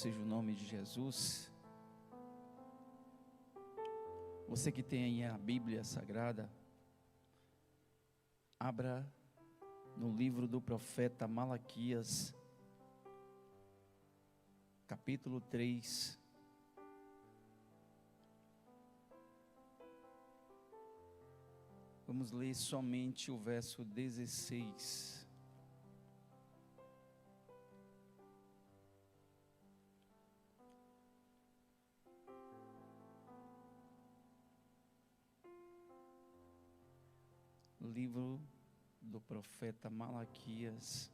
Seja o nome de Jesus. Você que tem aí a Bíblia Sagrada, abra no livro do profeta Malaquias, capítulo 3. Vamos ler somente o verso 16. Livro do profeta Malaquias,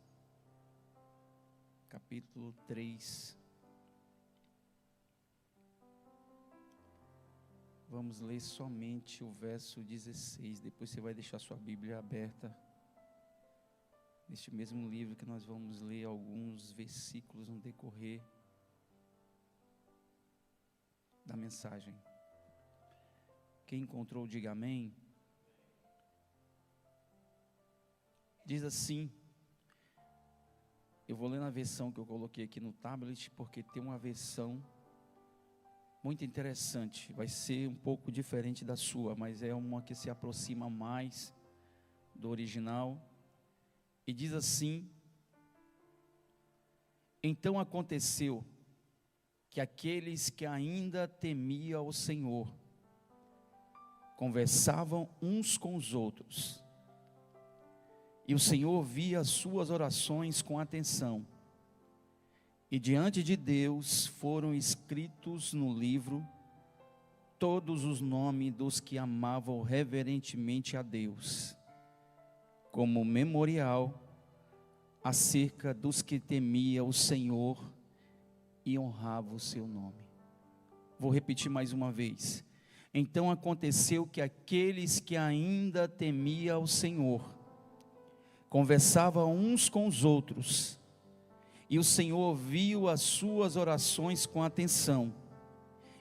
capítulo 3. Vamos ler somente o verso 16. Depois você vai deixar sua Bíblia aberta neste mesmo livro, que nós vamos ler alguns versículos no decorrer da mensagem. Quem encontrou, diga amém. Diz assim, eu vou ler na versão que eu coloquei aqui no tablet, porque tem uma versão muito interessante, vai ser um pouco diferente da sua, mas é uma que se aproxima mais do original, e diz assim: então aconteceu que aqueles que ainda temiam o Senhor, conversavam uns com os outros, e o Senhor ouvia as suas orações com atenção. E diante de Deus foram escritos no livro todos os nomes dos que amavam reverentemente a Deus, como memorial acerca dos que temiam o Senhor e honravam o seu nome. Vou repetir mais uma vez. Então aconteceu que aqueles que ainda temiam o Senhor conversavam uns com os outros, e o Senhor ouviu as suas orações com atenção,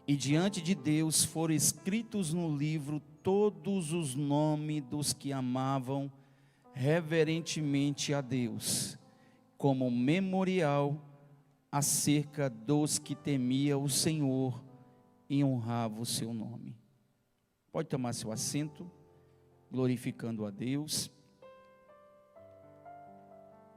e diante de Deus foram escritos no livro todos os nomes dos que amavam reverentemente a Deus, como memorial acerca dos que temiam o Senhor e honravam o seu nome. Pode tomar seu assento, glorificando a Deus.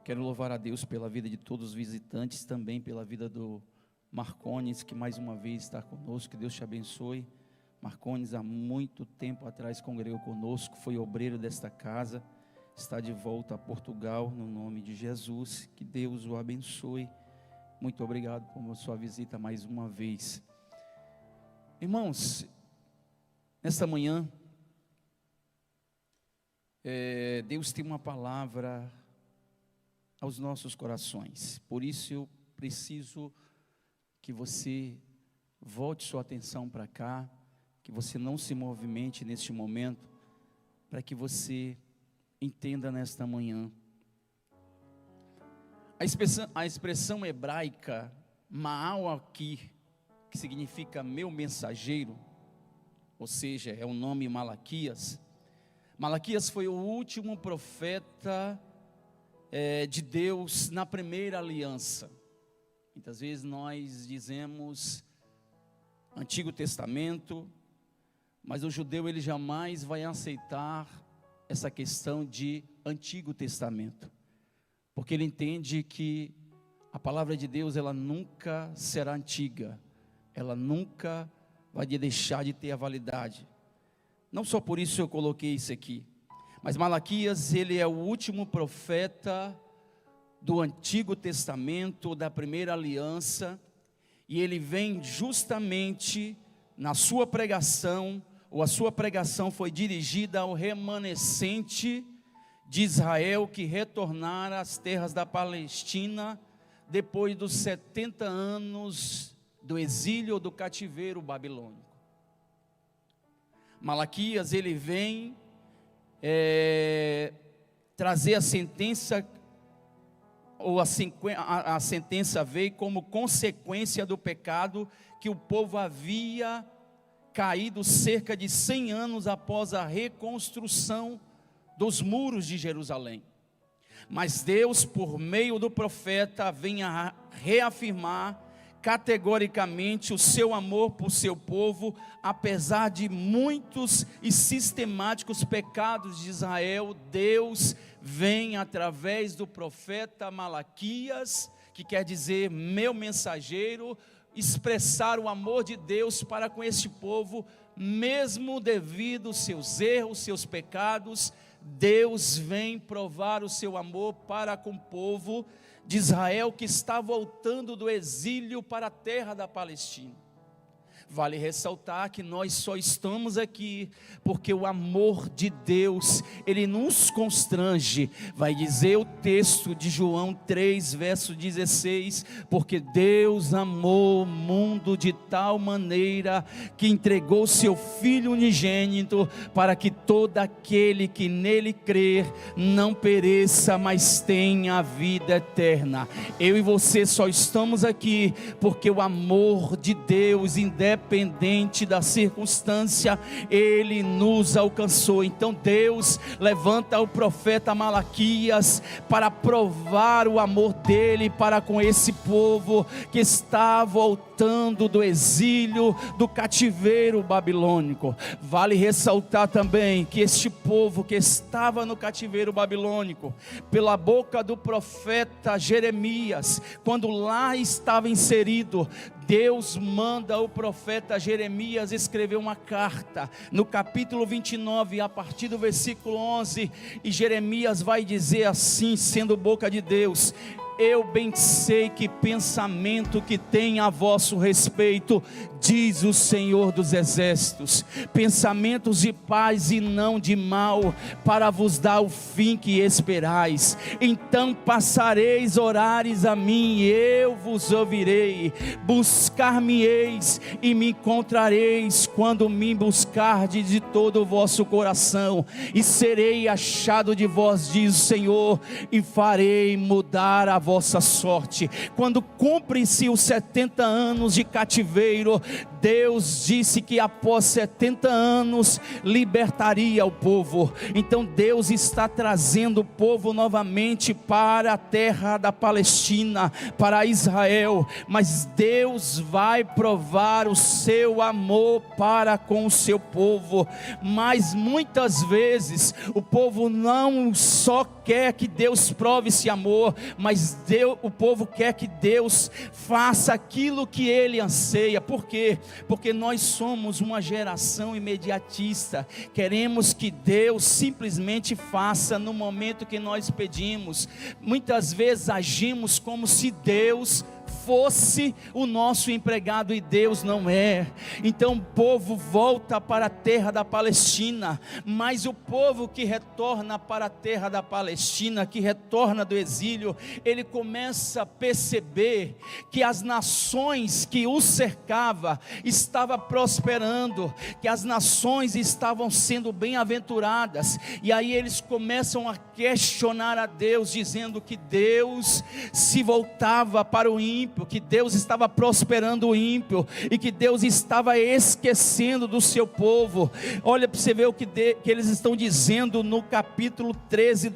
Quero louvar a Deus pela vida de todos os visitantes, também pela vida do Marcones, que mais uma vez está conosco. Que Deus te abençoe. Marcones, há muito tempo atrás congregou conosco, foi obreiro desta casa, está de volta a Portugal, no nome de Jesus. Que Deus o abençoe. Muito obrigado por sua visita mais uma vez. Irmãos, nesta manhã, Deus tem uma palavra aos nossos corações. Por isso eu preciso que você volte sua atenção para cá, que você não se movimente neste momento, para que você entenda nesta manhã. A expressão hebraica Ma'al aqui, que significa meu mensageiro, ou seja, é o nome Malaquias. Malaquias foi o último profeta de Deus na primeira aliança. Muitas vezes nós dizemos Antigo Testamento, mas o judeu ele jamais vai aceitar essa questão de Antigo Testamento, porque ele entende que a palavra de Deus ela nunca será antiga, ela nunca vai deixar de ter a validade. Não só por isso eu coloquei isso aqui, mas Malaquias, ele é o último profeta do Antigo Testamento, da primeira aliança, e ele vem justamente na sua pregação, ou a sua pregação foi dirigida ao remanescente de Israel, que retornara às terras da Palestina, depois dos 70 anos do exílio ou do cativeiro babilônico. Malaquias, ele vem trazer a sentença, ou a sentença veio como consequência do pecado que o povo havia caído cerca de 100 anos após a reconstrução dos muros de Jerusalém. Mas Deus, por meio do profeta, vem a reafirmar categoricamente o seu amor por seu povo, apesar de muitos e sistemáticos pecados de Israel. Deus vem através do profeta Malaquias, que quer dizer meu mensageiro, expressar o amor de Deus para com este povo, mesmo devido aos seus erros, seus pecados. Deus vem provar o seu amor para com o povo de Israel, que está voltando do exílio para a terra da Palestina. Vale ressaltar que nós só estamos aqui porque o amor de Deus, ele nos constrange. Vai dizer o texto de João 3, verso 16, porque Deus amou o mundo de tal maneira que entregou seu Filho unigênito, para que todo aquele que nele crer não pereça, mas tenha a vida eterna. Eu e você só estamos aqui porque o amor de Deus, independente da circunstância, ele nos alcançou. Então Deus levanta o profeta Malaquias para provar o amor dele para com esse povo que está voltando do exílio, do cativeiro babilônico. Vale ressaltar também que este povo que estava no cativeiro babilônico, pela boca do profeta Jeremias, quando lá estava inserido, Deus manda o profeta Jeremias escrever uma carta, no capítulo 29, a partir do versículo 11, e Jeremias vai dizer assim, sendo boca de Deus: eu bem sei que pensamento que tem a vosso respeito, diz o Senhor dos exércitos, pensamentos de paz e não de mal, para vos dar o fim que esperais. Então passareis, orares a mim, e eu vos ouvirei. Buscar-me-eis e me encontrareis, quando me buscardes de todo o vosso coração, e serei achado de vós, diz o Senhor, e farei mudar a vossa sorte. Quando cumprem-se os 70 anos de cativeiro, Deus disse que após 70 anos libertaria o povo. Então Deus está trazendo o povo novamente para a terra da Palestina, para Israel, mas Deus vai provar o seu amor para com o seu povo. Mas muitas vezes o povo não só quer que Deus prove esse amor, mas o povo quer que Deus faça aquilo que ele anseia. Por quê? Porque nós somos uma geração imediatista, queremos que Deus simplesmente faça no momento que nós pedimos. Muitas vezes agimos como se Deus fosse o nosso empregado, e Deus não é. Então o povo volta para a terra da Palestina, mas o povo que retorna para a terra da Palestina, que retorna do exílio, ele começa a perceber que as nações que o cercava estavam prosperando, que as nações estavam sendo bem-aventuradas, e aí eles começam a questionar a Deus, dizendo que Deus se voltava para o ímpio, que Deus estava prosperando o ímpio, e que Deus estava esquecendo do seu povo. Olha para você ver o que eles estão dizendo no capítulo 13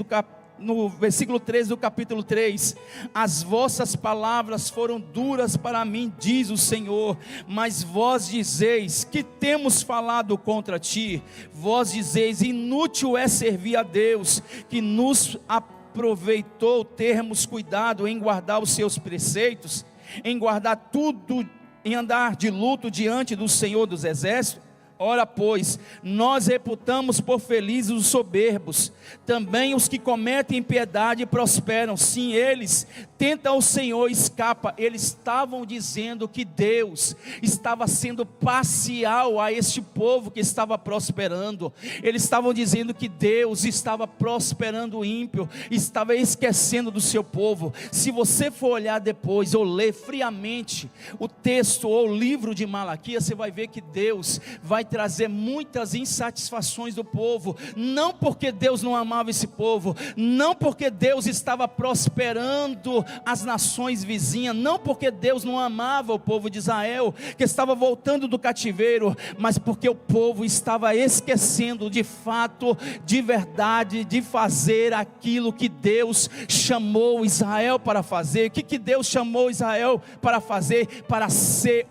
no versículo 13 do capítulo 3, as vossas palavras foram duras para mim, diz o Senhor, mas vós dizeis, que temos falado contra ti? Vós dizeis, inútil é servir a Deus, que nos aproveitou termos cuidado em guardar os seus preceitos, em guardar tudo, em andar de luto diante do Senhor dos exércitos. Ora pois, nós reputamos por felizes os soberbos, também os que cometem impiedade prosperam. Sim, eles tentam o Senhor e escapa. Eles estavam dizendo que Deus estava sendo parcial a este povo que estava prosperando. Eles estavam dizendo que Deus estava prosperando o ímpio, estava esquecendo do seu povo. Se você for olhar depois, ou ler friamente o texto ou o livro de Malaquias, você vai ver que Deus vai trazer muitas insatisfações do povo, não porque Deus não amava esse povo, não porque Deus estava prosperando as nações vizinhas, não porque Deus não amava o povo de Israel, que estava voltando do cativeiro, mas porque o povo estava esquecendo de fato, de verdade, de fazer aquilo que Deus chamou Israel para fazer. O que Deus chamou Israel para fazer? Para ser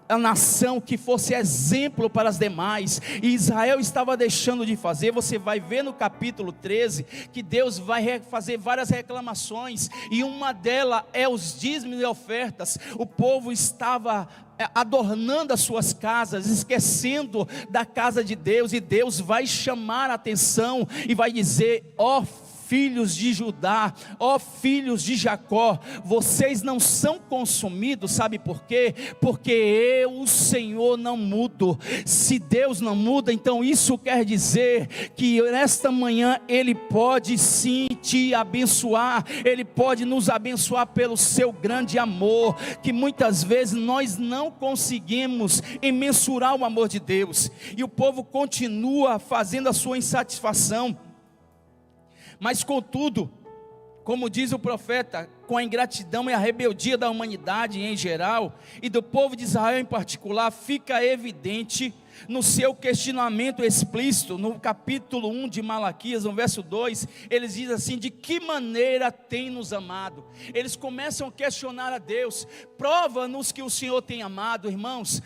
a nação que fosse exemplo para as demais, e Israel estava deixando de fazer. Você vai ver no capítulo 13, que Deus vai fazer várias reclamações, e uma delas é os dízimos e ofertas. O povo estava adornando as suas casas, esquecendo da casa de Deus, e Deus vai chamar a atenção, e vai dizer: ó filhos de Judá, ó filhos de Jacó, vocês não são consumidos. Sabe por quê? Porque eu, o Senhor, não mudo. Se Deus não muda, então isso quer dizer que nesta manhã Ele pode sim te abençoar, Ele pode nos abençoar pelo seu grande amor, que muitas vezes nós não conseguimos mensurar o amor de Deus, e o povo continua fazendo a sua insatisfação. Mas contudo, como diz o profeta, com a ingratidão e a rebeldia da humanidade em geral, e do povo de Israel em particular, fica evidente no seu questionamento explícito, no capítulo 1 de Malaquias, no verso 2, eles dizem assim: de que maneira tem nos amado? Eles começam a questionar a Deus: prova-nos que o Senhor tem amado. Irmãos,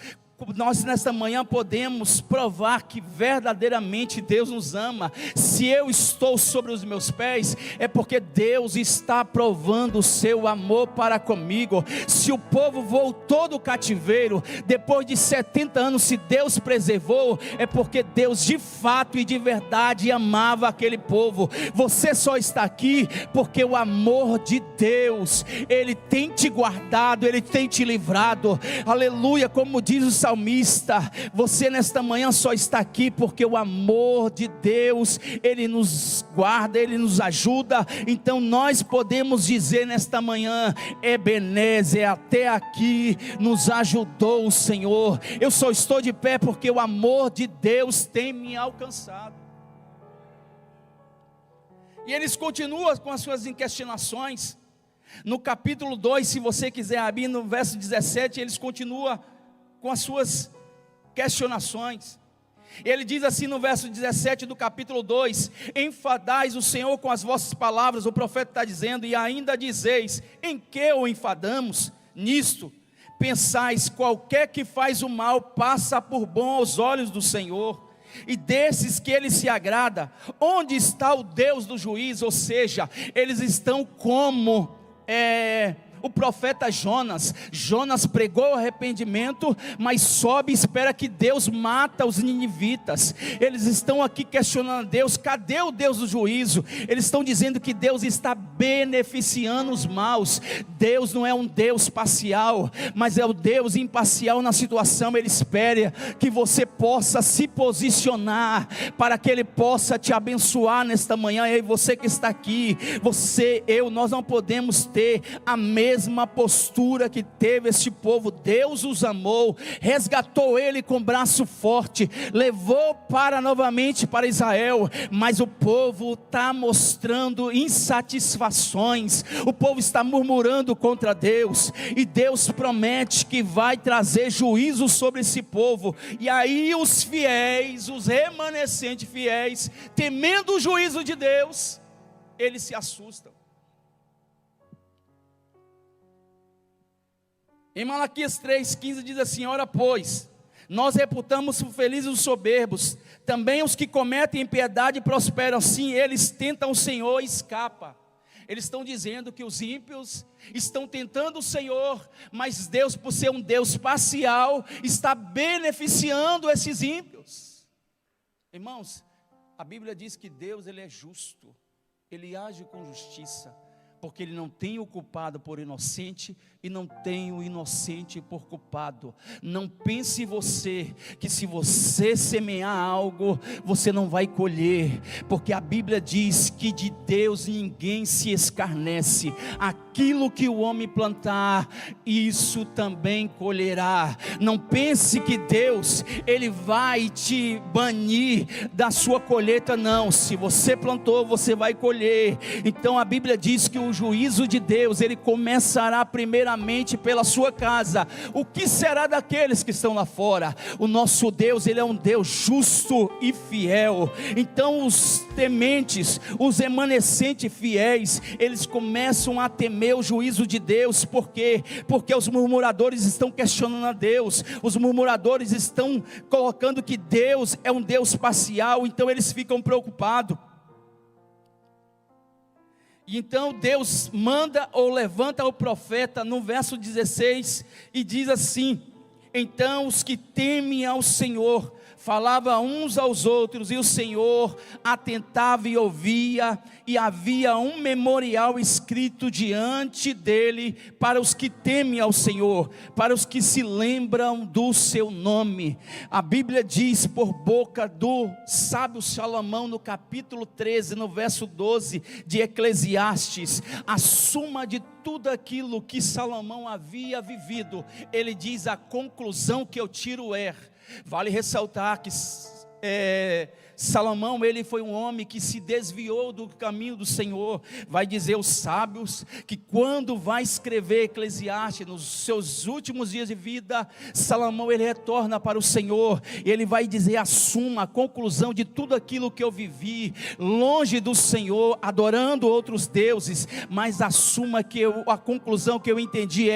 nós nesta manhã podemos provar que verdadeiramente Deus nos ama. Se eu estou sobre os meus pés, é porque Deus está provando o seu amor para comigo. Se o povo voltou do cativeiro depois de 70 anos, se Deus preservou, é porque Deus de fato e de verdade amava aquele povo. Você só está aqui porque o amor de Deus, Ele tem te guardado, Ele tem te livrado. Aleluia, como diz o salmista, você nesta manhã só está aqui porque o amor de Deus, Ele nos guarda, Ele nos ajuda. Então nós podemos dizer nesta manhã: Ebenezer, até aqui nos ajudou o Senhor. Eu só estou de pé porque o amor de Deus tem me alcançado. E eles continuam com as suas questionações. No capítulo 2, se você quiser abrir, no verso 17, eles continuam com as suas questionações. Ele diz assim no verso 17 do capítulo 2: enfadais o Senhor com as vossas palavras. O profeta está dizendo: e ainda dizeis, em que o enfadamos? Nisto pensais, qualquer que faz o mal passa por bom aos olhos do Senhor, e desses que Ele se agrada, onde está o Deus do juízo? Ou seja, eles estão como o profeta Jonas. Jonas pregou arrependimento, mas sobe e espera que Deus mata os ninivitas. Eles estão aqui questionando Deus: cadê o Deus do juízo? Eles estão dizendo que Deus está beneficiando os maus. Deus não é um Deus parcial, mas é o Deus imparcial na situação. Ele espera que você possa se posicionar, para que Ele possa te abençoar nesta manhã. E aí você que está aqui, nós não podemos ter a mesma postura que teve este povo. Deus os amou, resgatou ele com braço forte, levou novamente para Israel, mas o povo está mostrando insatisfações, o povo está murmurando contra Deus, e Deus promete que vai trazer juízo sobre esse povo. E aí os fiéis, os remanescentes fiéis, temendo o juízo de Deus, eles se assustam. Em Malaquias 3,15 diz assim: ora pois, nós reputamos felizes os soberbos, também os que cometem impiedade prosperam. Sim, eles tentam o Senhor e escapam. Eles estão dizendo que os ímpios estão tentando o Senhor, mas Deus, por ser um Deus parcial, está beneficiando esses ímpios. Irmãos, a Bíblia diz que Deus, Ele é justo, Ele age com justiça. porque Ele não tem o culpado por inocente e não tem o inocente por culpado. Não pense você que se você semear algo, você não vai colher, porque a Bíblia diz que de Deus ninguém se escarnece. Aquilo que o homem plantar, isso também colherá. Não pense que Deus, Ele vai te banir da sua colheita, não. Se você plantou, você vai colher. Então a Bíblia diz que o juízo de Deus, Ele começará primeiramente pela sua casa. O que será daqueles que estão lá fora? O nosso Deus, Ele é um Deus justo e fiel. Então os tementes, os remanescentes fiéis, eles começam a temer o juízo de Deus. Por quê? Porque os murmuradores estão questionando a Deus, os murmuradores estão colocando que Deus é um Deus parcial, então eles ficam preocupados. E então Deus manda ou levanta o profeta no verso 16 e diz assim: então os que temem ao Senhor falavam uns aos outros, e o Senhor atentava e ouvia, e havia um memorial escrito diante dele para os que temem ao Senhor, para os que se lembram do seu nome. A Bíblia diz por boca do sábio Salomão, no capítulo 13, no verso 12 de Eclesiastes, a suma de tudo aquilo que Salomão havia vivido, ele diz: a conclusão que eu tiro vale ressaltar que Salomão, ele foi um homem que se desviou do caminho do Senhor. Vai dizer os sábios que quando vai escrever Eclesiastes, nos seus últimos dias de vida, Salomão ele retorna para o Senhor, e ele vai dizer a suma, a conclusão de tudo aquilo que eu vivi, longe do Senhor, adorando outros deuses, mas a conclusão que eu entendi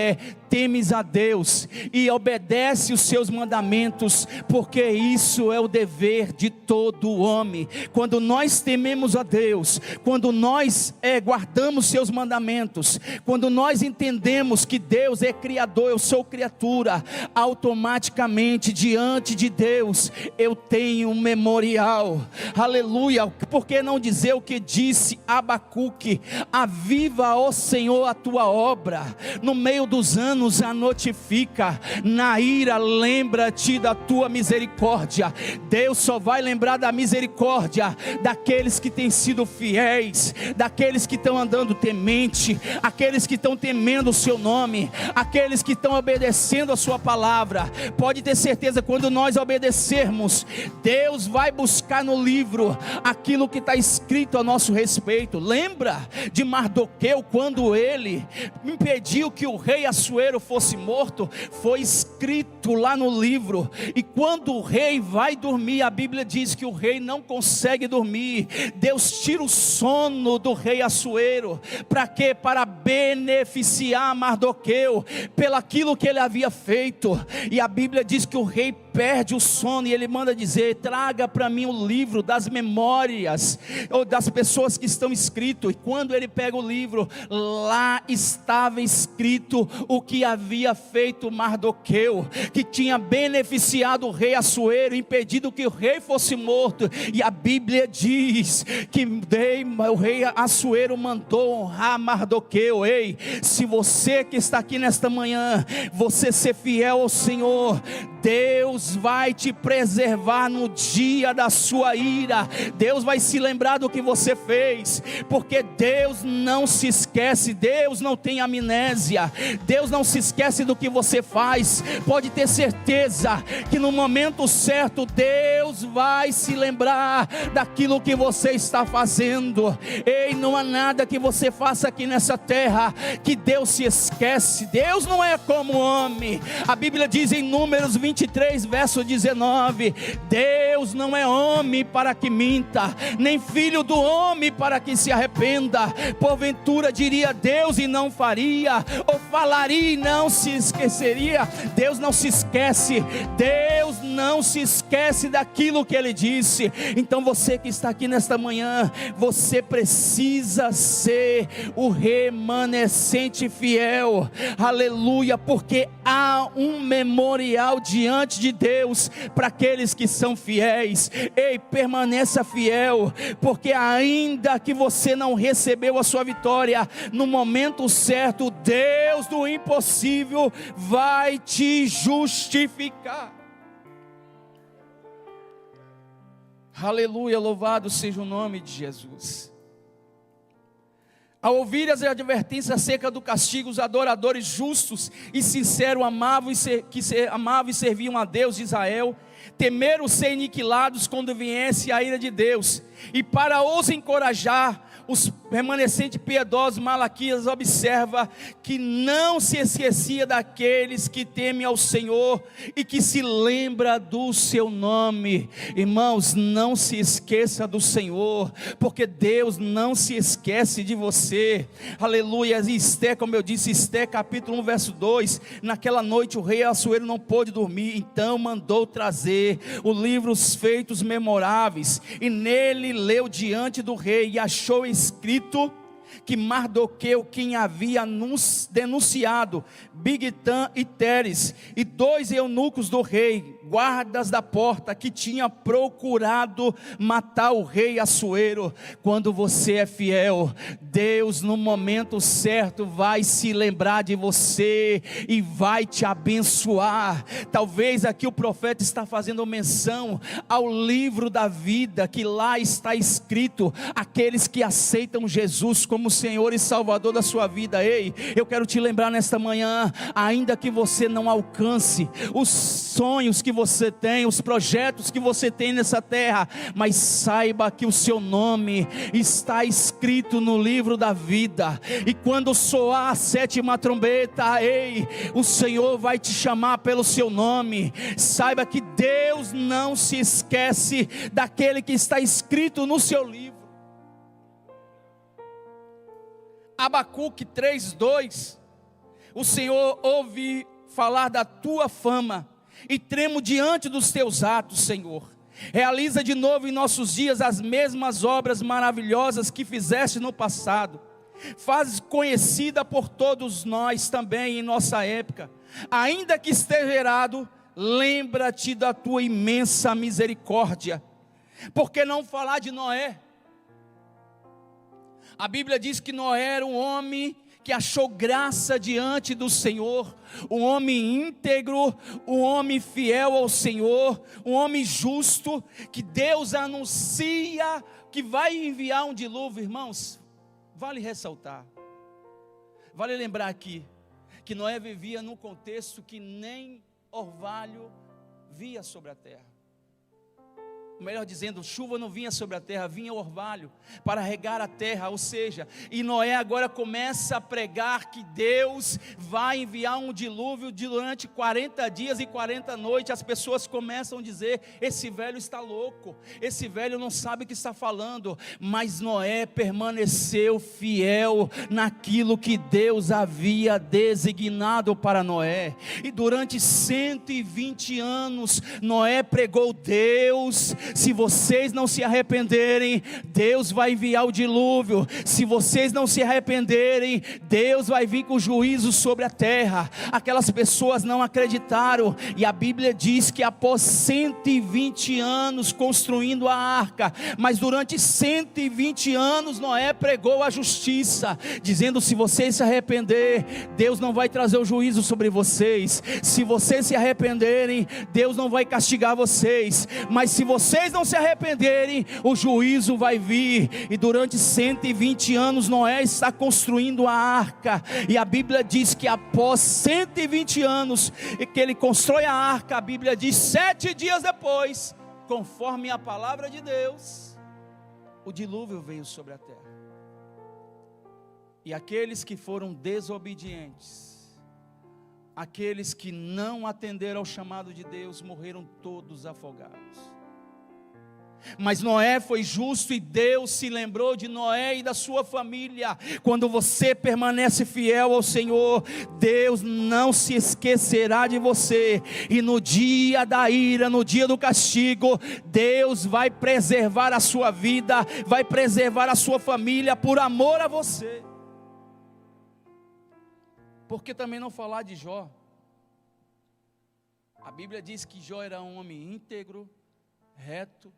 temes a Deus e obedece os seus mandamentos, porque isso é o dever de todo homem. Quando nós tememos a Deus, quando nós guardamos seus mandamentos, quando nós entendemos que Deus é Criador, eu sou criatura, automaticamente diante de Deus eu tenho um memorial. Aleluia. Por que não dizer o que disse Abacuque: aviva, ó Senhor, a tua obra, no meio dos anos a notifica, na ira lembra-te da tua misericórdia. Deus só vai lembrar da misericórdia daqueles que têm sido fiéis, daqueles que estão andando temente, aqueles que estão temendo o seu nome, aqueles que estão obedecendo a sua palavra. Pode ter certeza, quando nós obedecermos, Deus vai buscar no livro aquilo que está escrito a nosso respeito. Lembra de Mardoqueu, quando ele impediu que o rei Assuero fosse morto? Foi escrito lá no livro. E quando o rei vai dormir, a Bíblia diz que o rei não consegue dormir. Deus tira o sono do rei Assuero. Para quê? Para beneficiar Mardoqueu pelaquilo que ele havia feito. E a Bíblia diz que o rei perde o sono, e ele manda dizer: traga para mim o livro das memórias, ou das pessoas que estão escrito. E quando ele pega o livro, lá estava escrito o que havia feito Mardoqueu, que tinha beneficiado o rei Assuero, impedido que o rei fosse morto. E a Bíblia diz que o rei Assuero mandou honrar Mardoqueu. Ei, se você que está aqui nesta manhã, você ser fiel ao Senhor, Deus vai te preservar no dia da sua ira. Deus vai se lembrar do que você fez, porque Deus não se esquece, Deus não tem amnésia, Deus não se esquece do que você faz. Pode ter certeza que no momento certo Deus vai se lembrar daquilo que você está fazendo. Ei, não há nada que você faça aqui nessa terra que Deus se esquece. Deus não é como homem. A Bíblia diz em Números 23, verso 19: Deus não é homem para que minta, nem filho do homem para que se arrependa. Porventura diria Deus e não faria, ou falaria e não se esqueceria? Deus não se esquece esquece. Deus não se esquece daquilo que Ele disse. Então você que está aqui nesta manhã, você precisa ser o remanescente fiel, aleluia, porque há um memorial diante de Deus para aqueles que são fiéis. Ei, permaneça fiel, porque ainda que você não recebeu a sua vitória, no momento certo, Deus do impossível vai te justificar. Aleluia, louvado seja o nome de Jesus. Ao ouvir as advertências acerca do castigo, os adoradores justos e sinceros amavam e serviam a Deus de Israel, temeram ser aniquilados quando viesse a ira de Deus. E para os encorajar, os remanescentes piedosos, Malaquias observa que não se esquecia daqueles que temem ao Senhor e que se lembra do seu nome. Irmãos, não se esqueça do Senhor, porque Deus não se esquece de você. Aleluia. E Esté, como eu disse, Esté capítulo 1 verso 2, naquela noite o rei Assuero não pôde dormir, então mandou trazer os livros feitos memoráveis, e nele leu diante do rei, e achou escrito que Mardoqueu, quem havia denunciado Bigtã e Teres, e 2 eunucos do rei, guardas da porta, que tinha procurado matar o rei Assuero. Quando você é fiel, Deus no momento certo vai se lembrar de você e vai te abençoar. Talvez aqui o profeta está fazendo menção ao livro da vida, que lá está escrito, aqueles que aceitam Jesus como Senhor e Salvador da sua vida. Ei, eu quero te lembrar nesta manhã, ainda que você não alcance os sonhos que você tem, os projetos que você tem nessa terra, mas saiba que o seu nome está escrito no livro da vida, e quando soar a 7ª trombeta, ei, o Senhor vai te chamar pelo seu nome. Saiba que Deus não se esquece daquele que está escrito no seu livro. Abacuque 3:2, o Senhor ouve falar da tua fama, e tremo diante dos teus atos, Senhor. Realiza de novo em nossos dias as mesmas obras maravilhosas que fizeste no passado. Faz conhecida por todos nós também em nossa época. Ainda que esteja errado, lembra-te da tua imensa misericórdia. Por que não falar de Noé? A Bíblia diz que Noé era um homem que achou graça diante do Senhor, um homem íntegro, um homem fiel ao Senhor, um homem justo, que Deus anuncia que vai enviar um dilúvio. Irmãos, vale ressaltar, vale lembrar aqui, que Noé vivia num contexto que nem orvalho via sobre a terra. Melhor dizendo, chuva não vinha sobre a terra, vinha o orvalho para regar a terra. Ou seja, e Noé agora começa a pregar que Deus vai enviar um dilúvio durante 40 dias e 40 noites. As pessoas começam a dizer, esse velho está louco, esse velho não sabe o que está falando. Mas Noé permaneceu fiel naquilo que Deus havia designado para Noé, e durante 120 anos Noé pregou: Deus, se vocês não se arrependerem, Deus vai enviar o dilúvio. Se vocês não se arrependerem, Deus vai vir com juízo sobre a terra. Aquelas pessoas não acreditaram, e a Bíblia diz que após 120 anos construindo a arca, mas durante 120 anos Noé pregou a justiça, dizendo: se vocês se arrepender, Deus não vai trazer o juízo sobre vocês. Se vocês se arrependerem, Deus não vai castigar vocês. Mas se vocês não se arrependerem, o juízo vai vir. E durante 120 anos Noé está construindo a arca, e a Bíblia diz que após 120 anos que ele constrói a arca, a Bíblia diz 7 dias depois, conforme a palavra de Deus, o dilúvio veio sobre a terra. E aqueles que foram desobedientes, aqueles que não atenderam ao chamado de Deus, morreram todos afogados. Mas Noé foi justo e Deus se lembrou de Noé e da sua família. Quando você permanece fiel ao Senhor, Deus não se esquecerá de você. E no dia da ira, no dia do castigo, Deus vai preservar a sua vida, vai preservar a sua família por amor a você. Por que também não falar de Jó? A Bíblia diz que Jó era um homem íntegro, reto,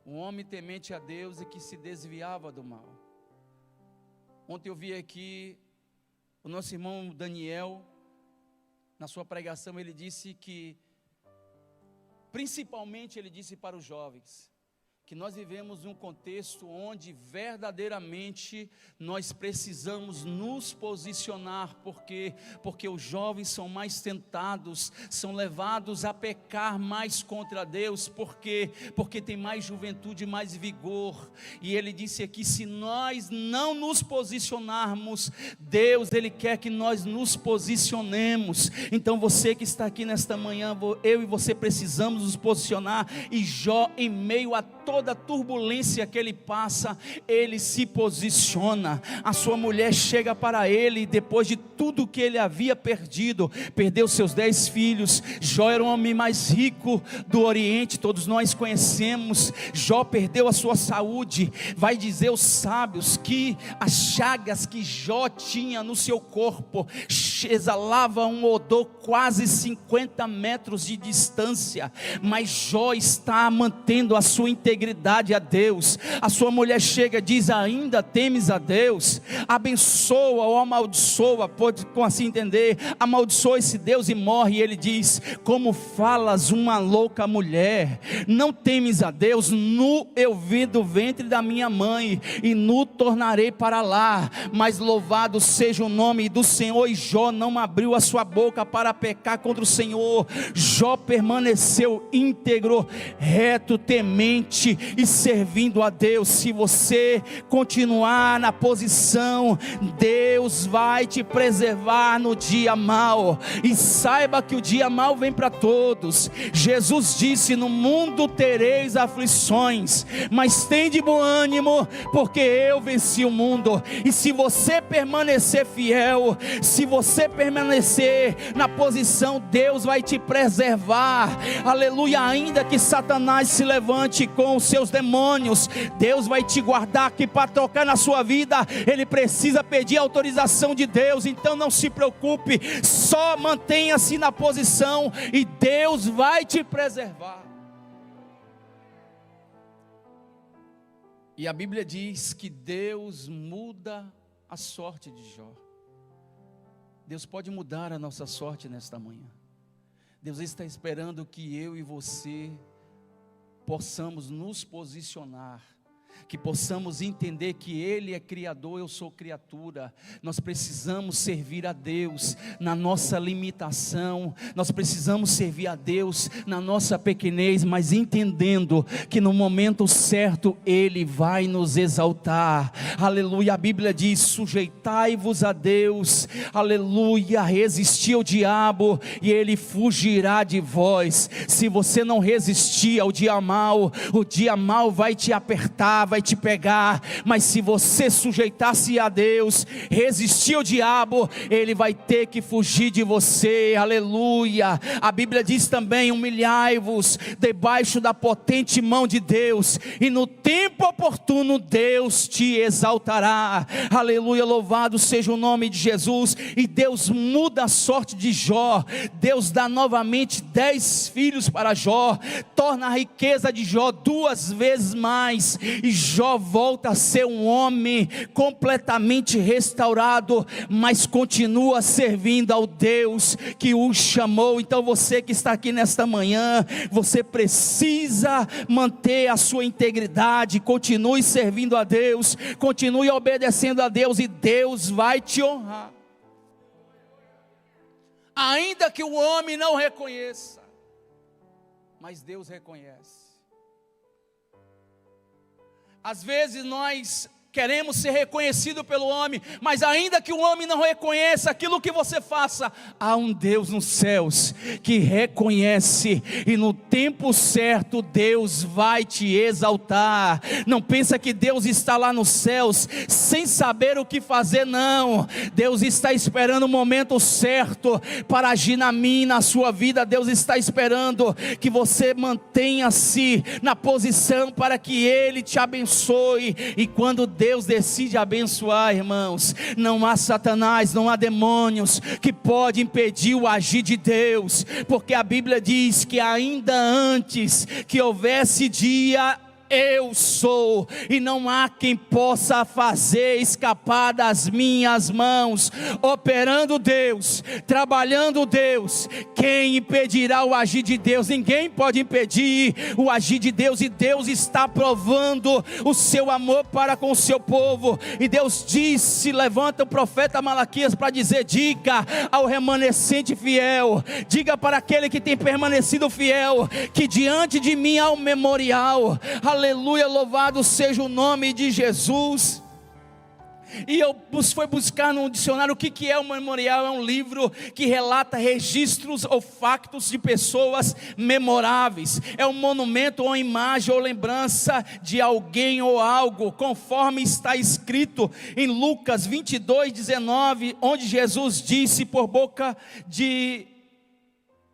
um homem temente a Deus e que se desviava do mal. Ontem eu vi aqui o nosso irmão Daniel, na sua pregação ele disse que, principalmente ele disse para os jovens, que nós vivemos num contexto onde verdadeiramente nós precisamos nos posicionar, porque os jovens são mais tentados, são levados a pecar mais contra Deus, porque tem mais juventude, mais vigor. E ele disse aqui, se nós não nos posicionarmos, Deus, Ele quer que nós nos posicionemos. Então você que está aqui nesta manhã, eu e você precisamos nos posicionar. E Jó, em meio a toda a turbulência que ele passa, ele se posiciona. A sua mulher chega para ele, depois de tudo que ele havia perdido, perdeu seus 10 filhos. Jó era o homem mais rico do Oriente, todos nós conhecemos. Jó perdeu a sua saúde. Vai dizer os sábios que as chagas que Jó tinha no seu corpo exalava um odor quase 50 metros de distância, mas Jó está mantendo a sua integridade a Deus. A sua mulher chega e diz, ainda temes a Deus? Abençoa ou amaldiçoa, pode assim entender, amaldiçoa esse Deus e morre. E ele diz, como falas uma louca mulher, não temes a Deus? Nu eu vim do ventre da minha mãe, e nu tornarei para lá, mas louvado seja o nome do Senhor. E Jó não abriu a sua boca para pecar contra o Senhor. Jó permaneceu íntegro, reto, temente e servindo a Deus. Se você continuar na posição, Deus vai te preservar no dia mau. E saiba que o dia mau vem para todos. Jesus disse, no mundo tereis aflições, mas tende bom ânimo, porque eu venci o mundo. E se você permanecer fiel, se você permanecer na posição, Deus vai te preservar. Aleluia. Ainda que Satanás se levante com os seus demônios, Deus vai te guardar. Que para tocar na sua vida, ele precisa pedir autorização de Deus. Então não se preocupe, só mantenha-se na posição e Deus vai te preservar. E a Bíblia diz que Deus muda a sorte de Jó. Deus pode mudar a nossa sorte nesta manhã. Deus está esperando que eu e você possamos nos posicionar, que possamos entender que Ele é Criador, eu sou criatura. Nós precisamos servir a Deus na nossa limitação, nós precisamos servir a Deus na nossa pequenez, mas entendendo que no momento certo Ele vai nos exaltar. Aleluia. A Bíblia diz, sujeitai-vos a Deus, aleluia, resisti ao diabo e ele fugirá de vós. Se você não resistir ao dia mau, o dia mau vai te apertar, vai te pegar. Mas se você sujeitar-se a Deus, resistir ao diabo, ele vai ter que fugir de você. Aleluia. A Bíblia diz também, humilhai-vos debaixo da potente mão de Deus, e no tempo oportuno Deus te exaltará. Aleluia, louvado seja o nome de Jesus. E Deus muda a sorte de Jó. Deus dá novamente 10 filhos para Jó, torna a riqueza de Jó 2 vezes mais, e Jó volta a ser um homem completamente restaurado, mas continua servindo ao Deus que o chamou. Então você que está aqui nesta manhã, você precisa manter a sua integridade, continue servindo a Deus, continue obedecendo a Deus, e Deus vai te honrar. Ainda que o homem não reconheça, mas Deus reconhece. Às vezes nós queremos ser reconhecidos pelo homem, mas ainda que o homem não reconheça aquilo que você faça, há um Deus nos céus que reconhece, e no tempo certo Deus vai te exaltar. Não pensa que Deus está lá nos céus sem saber o que fazer, não. Deus está esperando o momento certo para agir na minha e na sua vida. Deus está esperando que você mantenha-se na posição para que Ele te abençoe. E quando Deus decide abençoar, irmãos, não há Satanás, não há demônios que pode impedir o agir de Deus, porque a Bíblia diz que ainda antes que houvesse dia, eu sou, e não há quem possa fazer escapar das minhas mãos. Operando Deus, trabalhando Deus, quem impedirá o agir de Deus? Ninguém pode impedir o agir de Deus, e Deus está provando o seu amor para com o seu povo. E Deus disse, levanta o profeta Malaquias para dizer: diga ao remanescente fiel, diga para aquele que tem permanecido fiel, que diante de mim há um memorial. Aleluia, louvado seja o nome de Jesus. E eu fui buscar no dicionário o que é um memorial. É um livro que relata registros ou factos de pessoas memoráveis. É um monumento ou imagem ou lembrança de alguém ou algo, conforme está escrito em Lucas 22:19, onde Jesus disse por boca de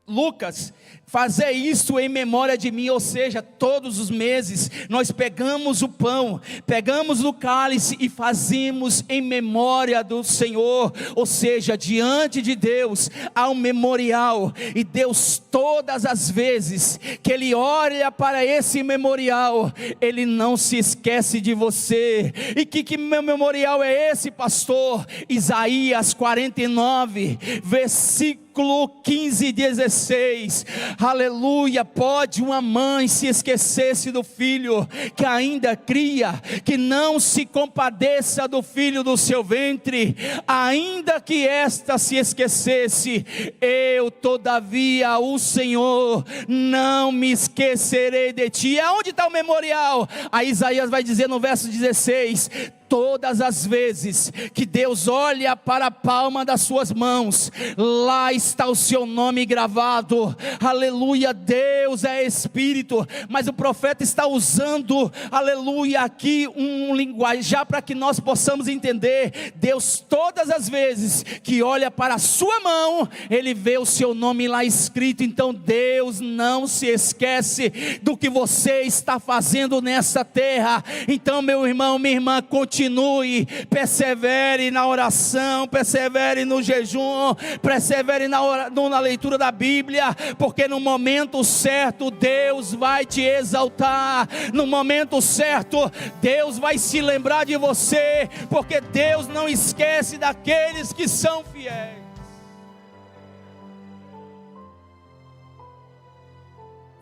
Lucas: fazer isso em memória de mim. Ou seja, todos os meses nós pegamos o pão, pegamos o cálice e fazemos em memória do Senhor. Ou seja, diante de Deus há um memorial, e Deus, todas as vezes que Ele olha para esse memorial, Ele não se esquece de você. E que memorial é esse, pastor? Isaías 49, versículo 15 e 16, aleluia. Pode uma mãe se esquecer-se do filho que ainda cria, que não se compadeça do filho do seu ventre, ainda que esta se esquecesse, eu todavia, o Senhor, não me esquecerei de ti. Aonde está o memorial? A Isaías vai dizer no verso 16: todas as vezes que Deus olha para a palma das suas mãos, lá está o seu nome gravado. Aleluia. Deus é Espírito, mas o profeta está usando, aleluia, aqui um linguajar para que nós possamos entender. Deus, todas as vezes que olha para a sua mão, Ele vê o seu nome lá escrito. Então Deus não se esquece do que você está fazendo nessa terra. Então, meu irmão, minha irmã, continue, persevere na oração, persevere no jejum, persevere na leitura da Bíblia, porque no momento certo Deus vai te exaltar. No momento certo Deus vai se lembrar de você, porque Deus não esquece daqueles que são fiéis.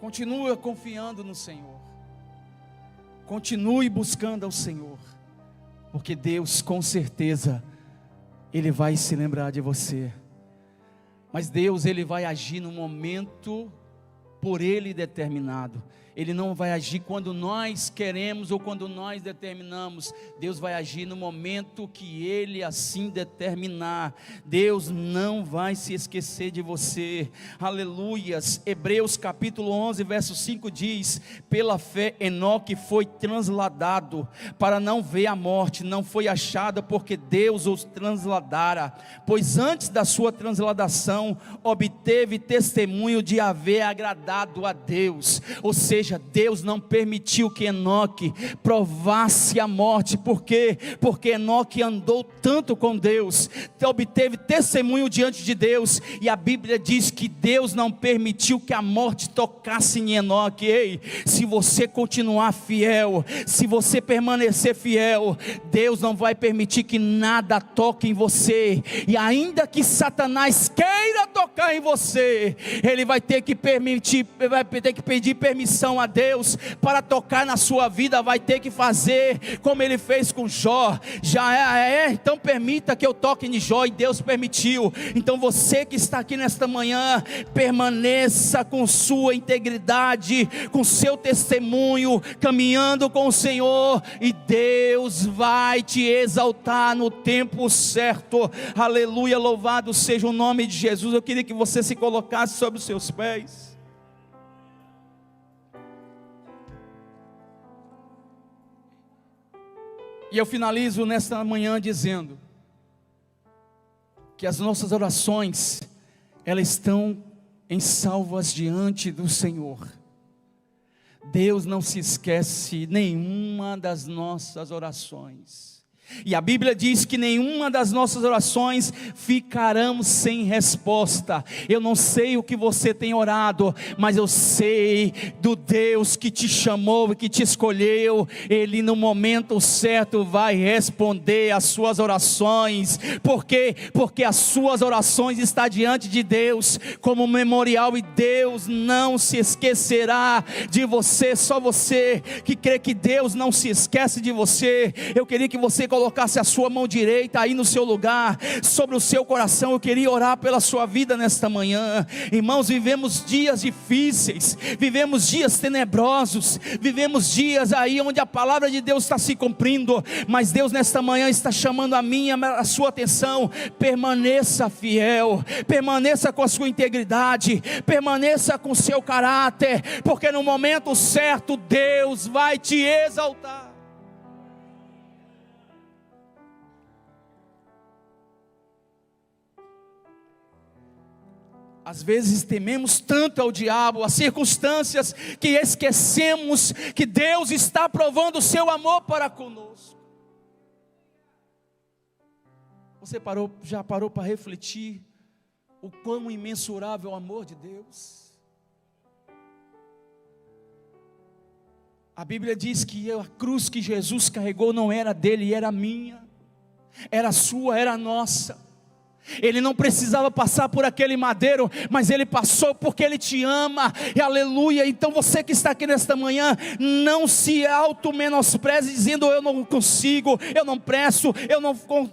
Continue confiando no Senhor, continue buscando ao Senhor, porque Deus, com certeza, Ele vai se lembrar de você. Mas Deus, Ele vai agir no momento por Ele determinado. Ele não vai agir quando nós queremos ou quando nós determinamos. Deus vai agir no momento que Ele assim determinar. Deus não vai se esquecer de você. Aleluias. Hebreus capítulo 11 verso 5 diz: pela fé Enoque foi transladado para não ver a morte, não foi achado porque Deus os transladara, pois antes da sua transladação obteve testemunho de haver agradado a Deus. Ou seja, Deus não permitiu que Enoque provasse a morte. Por quê? Porque Enoque andou tanto com Deus, obteve testemunho diante de Deus, e a Bíblia diz que Deus não permitiu que a morte tocasse em Enoque. Ei, se você continuar fiel, se você permanecer fiel, Deus não vai permitir que nada toque em você. E ainda que Satanás queira tocar em você, ele vai ter que pedir permissão oração a Deus para tocar na sua vida, vai ter que fazer como ele fez com Jó. Então permita que eu toque em Jó, e Deus permitiu. Então você que está aqui nesta manhã, permaneça com sua integridade, com seu testemunho, caminhando com o Senhor, e Deus vai te exaltar no tempo certo. Aleluia, louvado seja o nome de Jesus. Eu queria que você se colocasse sobre os seus pés. E eu finalizo nesta manhã dizendo que as nossas orações, elas estão em salvas diante do Senhor. Deus não se esquece nenhuma das nossas orações. E a Bíblia diz que nenhuma das nossas orações ficarão sem resposta. Eu não sei o que você tem orado, mas eu sei do Deus que te chamou e que te escolheu. Ele no momento certo vai responder às suas orações. Por quê? Porque as suas orações estão diante de Deus como memorial, e Deus não se esquecerá de você. Só você que crê que Deus não se esquece de você. Eu queria que você colocasse a sua mão direita aí no seu lugar, sobre o seu coração. Eu queria orar pela sua vida nesta manhã. Irmãos, vivemos dias difíceis, vivemos dias tenebrosos, vivemos dias aí onde a palavra de Deus está se cumprindo, mas Deus nesta manhã está chamando a minha, a sua atenção. Permaneça fiel, permaneça com a sua integridade, permaneça com o seu caráter, porque no momento certo Deus vai te exaltar. Às vezes tememos tanto ao diabo, às circunstâncias, que esquecemos que Deus está provando o seu amor para conosco. Você já parou para refletir o quão imensurável é o amor de Deus? A Bíblia diz que a cruz que Jesus carregou não era dele, era minha, era sua, era nossa. Ele não precisava passar por aquele madeiro, mas ele passou porque ele te ama, e aleluia. Então você que está aqui nesta manhã, não se auto-menospreze dizendo: eu não consigo, eu não presto,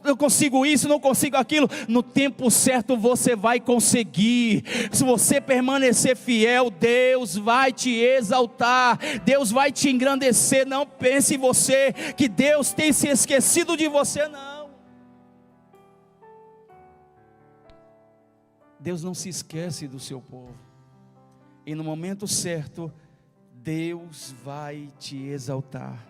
eu consigo isso, não consigo aquilo. No tempo certo você vai conseguir. Se você permanecer fiel, Deus vai te exaltar, Deus vai te engrandecer. Não pense em você que Deus tem se esquecido de você, não. Deus não se esquece do seu povo, e no momento certo, Deus vai te exaltar.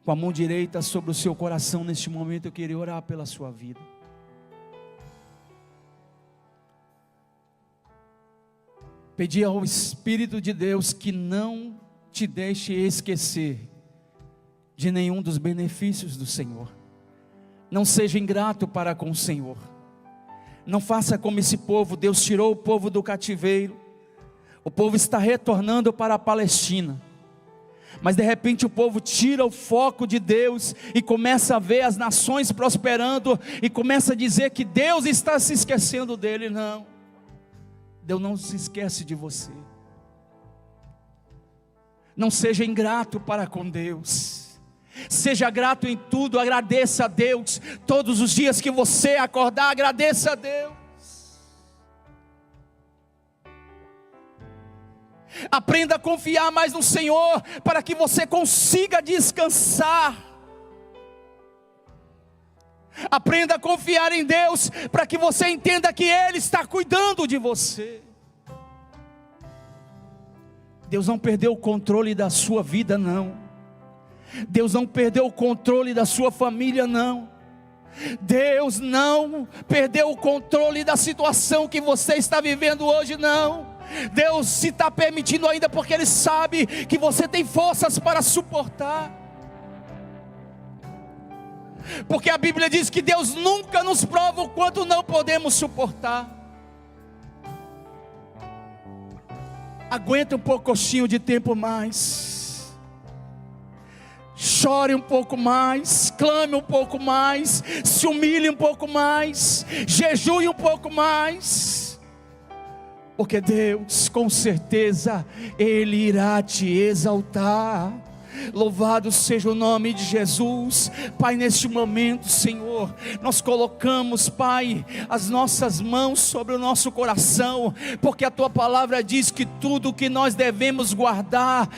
Com a mão direita sobre o seu coração, neste momento eu queria orar pela sua vida. Pedir ao Espírito de Deus que não te deixe esquecer de nenhum dos benefícios do Senhor. Não seja ingrato para com o Senhor. Não faça como esse povo. Deus tirou o povo do cativeiro, o povo está retornando para a Palestina, mas de repente o povo tira o foco de Deus e começa a ver as nações prosperando, e começa a dizer que Deus está se esquecendo dele. Não, Deus não se esquece de você. Não seja ingrato para com Deus. Seja grato em tudo, agradeça a Deus. Todos os dias que você acordar, agradeça a Deus. Aprenda a confiar mais no Senhor, para que você consiga descansar. Aprenda a confiar em Deus, para que você entenda que Ele está cuidando de você. Deus não perdeu o controle da sua vida, não. Deus não perdeu o controle da sua família, não. Deus não perdeu o controle da situação que você está vivendo hoje, não. Deus se está permitindo ainda porque Ele sabe que você tem forças para suportar. Porque a Bíblia diz que Deus nunca nos prova o quanto não podemos suportar. Aguenta um pouquinho de tempo mais. Chore um pouco mais, clame um pouco mais, se humilhe um pouco mais, jejue um pouco mais. porque Deus, com certeza, Ele irá te exaltar. Louvado seja o nome de Jesus. Pai, neste momento, Senhor, nós colocamos, Pai, as nossas mãos sobre o nosso coração, porque a Tua palavra diz que tudo que nós devemos guardar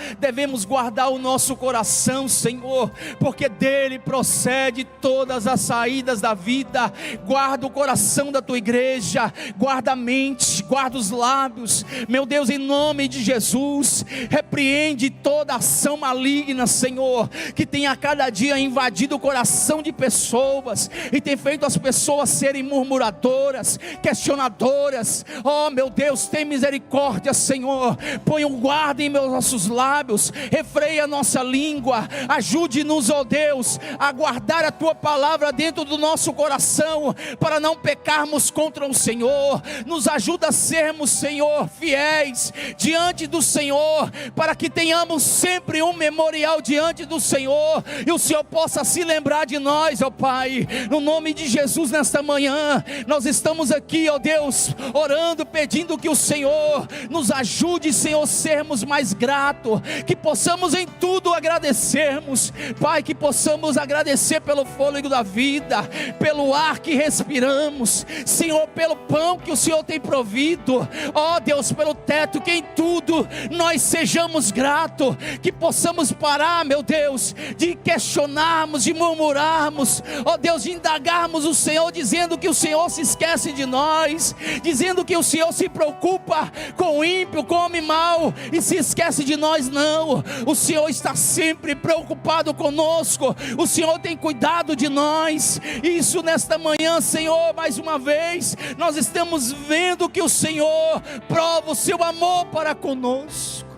o nosso coração, Senhor, porque dele procede todas as saídas da vida. Guarda o coração da Tua igreja, guarda a mente, guarda os lábios, meu Deus, em nome de Jesus. Repreende toda ação maligna, Senhor, que tem a cada dia invadido o coração de pessoas, e tem feito as pessoas serem murmuradoras, questionadoras. Oh meu Deus, tem misericórdia, Senhor. Põe um guarda em nossos lábios, refreia a nossa língua, ajude-nos, ó Deus, a guardar a Tua palavra dentro do nosso coração, para não pecarmos contra o Senhor. Nos ajuda a sermos, Senhor, fiéis diante do Senhor, para que tenhamos sempre um memorial diante do Senhor, e o Senhor possa se lembrar de nós, ó Pai. No nome de Jesus, nesta manhã, nós estamos aqui, ó Deus, orando, pedindo que o Senhor nos ajude, Senhor, sermos mais gratos, que possamos em tudo agradecermos, Pai, que possamos agradecer pelo fôlego da vida, pelo ar que respiramos, Senhor, pelo pão que o Senhor tem provido, ó Deus, pelo teto, que em tudo nós sejamos gratos, que possamos parar, meu Deus, de questionarmos, de murmurarmos, ó Deus, de indagarmos o Senhor, dizendo que o Senhor se esquece de nós, dizendo que o Senhor se preocupa com o ímpio, com o homem mau, e se esquece de nós. Não, o Senhor está sempre preocupado conosco, o Senhor tem cuidado de nós. Isso nesta manhã, Senhor, mais uma vez, nós estamos vendo que o Senhor prova o seu amor para conosco.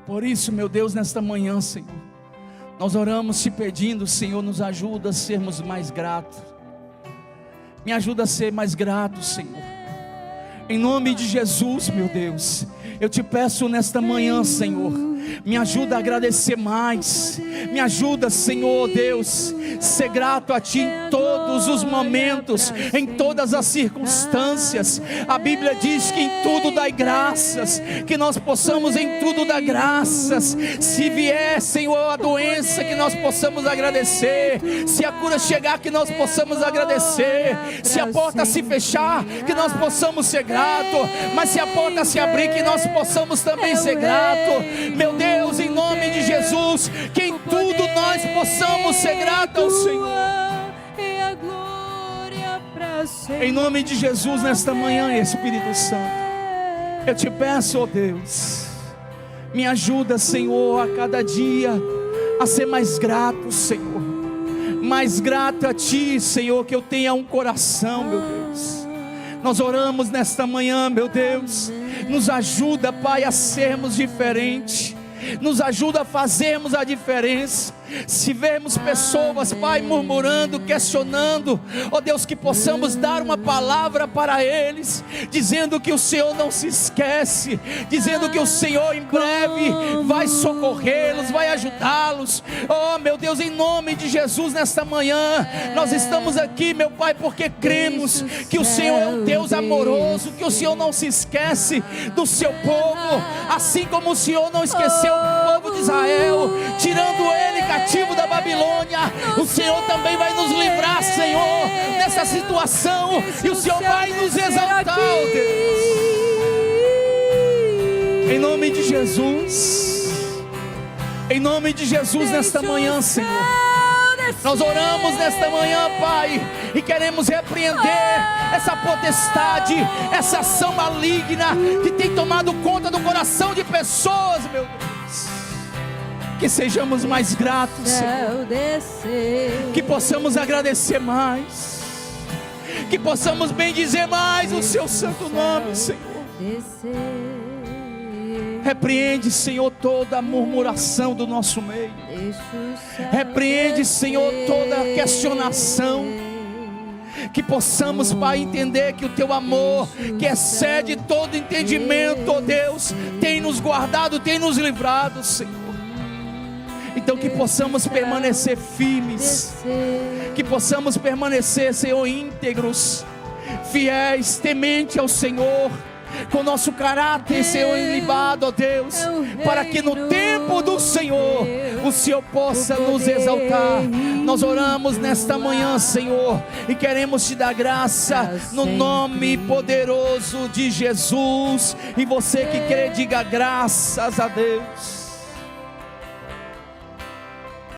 Por isso, meu Deus, nesta manhã, Senhor, nós oramos te pedindo, Senhor, nos ajuda a sermos mais gratos. Me ajuda a ser mais grato, Senhor. Em nome de Jesus, meu Deus, eu te peço nesta manhã, Senhor, me ajuda a agradecer mais. Me ajuda, Senhor Deus, ser grato a Ti em todos os momentos, em todas as circunstâncias. A Bíblia diz que em tudo dai graças, que nós possamos em tudo dar graças. Se vier, Senhor, a doença, que nós possamos agradecer. Se a cura chegar, que nós possamos agradecer. Se a porta se fechar, que nós possamos ser gratos. Mas se a porta se abrir, que nós possamos também ser gratos. Meu Deus, em nome de Jesus, que em tudo nós possamos ser gratos ao Senhor. Em nome de Jesus, nesta manhã, Espírito Santo, eu te peço, ó Deus, me ajuda, Senhor, a cada dia a ser mais grato, Senhor, mais grato a Ti, Senhor, que eu tenha um coração, meu Deus. Nós oramos nesta manhã, meu Deus, nos ajuda, Pai, a sermos diferentes, nos ajuda a fazermos a diferença. Se vermos pessoas, Pai, murmurando, questionando, ó Deus, que possamos dar uma palavra para eles, dizendo que o Senhor não se esquece, dizendo que o Senhor em breve vai socorrê-los, vai ajudá-los. Oh meu Deus, em nome de Jesus, nesta manhã, nós estamos aqui, meu Pai, porque cremos que o Senhor é um Deus amoroso, que o Senhor não se esquece do seu povo, assim como o Senhor não esqueceu o povo de Israel, tirando ele cativo da Babilônia. O Senhor também vai nos livrar, Senhor, dessa situação, e o Senhor vai nos exaltar, ó Deus, em nome de Jesus. Em nome de Jesus, nesta manhã, Senhor, nós oramos nesta manhã, Pai, e queremos repreender essa potestade, essa ação maligna que tem tomado conta do coração de pessoas, meu Deus. Que sejamos mais gratos, Senhor, que possamos agradecer mais, que possamos bendizer mais o Seu santo nome, Senhor. Repreende, Senhor, toda a murmuração do nosso meio. Repreende, Senhor, toda a questionação. Que possamos, Pai, entender que o Teu amor, que excede todo entendimento, ó Deus, tem nos guardado, tem nos livrado, Senhor. Então que possamos permanecer firmes, que possamos permanecer, Senhor, íntegros, fiéis, temente ao Senhor, com nosso caráter, Senhor, ilibado, ó Deus, para que no tempo do Senhor, o Senhor possa nos exaltar. Nós oramos nesta manhã, Senhor, e queremos te dar graça, no nome poderoso de Jesus. E você que crê, diga graças a Deus.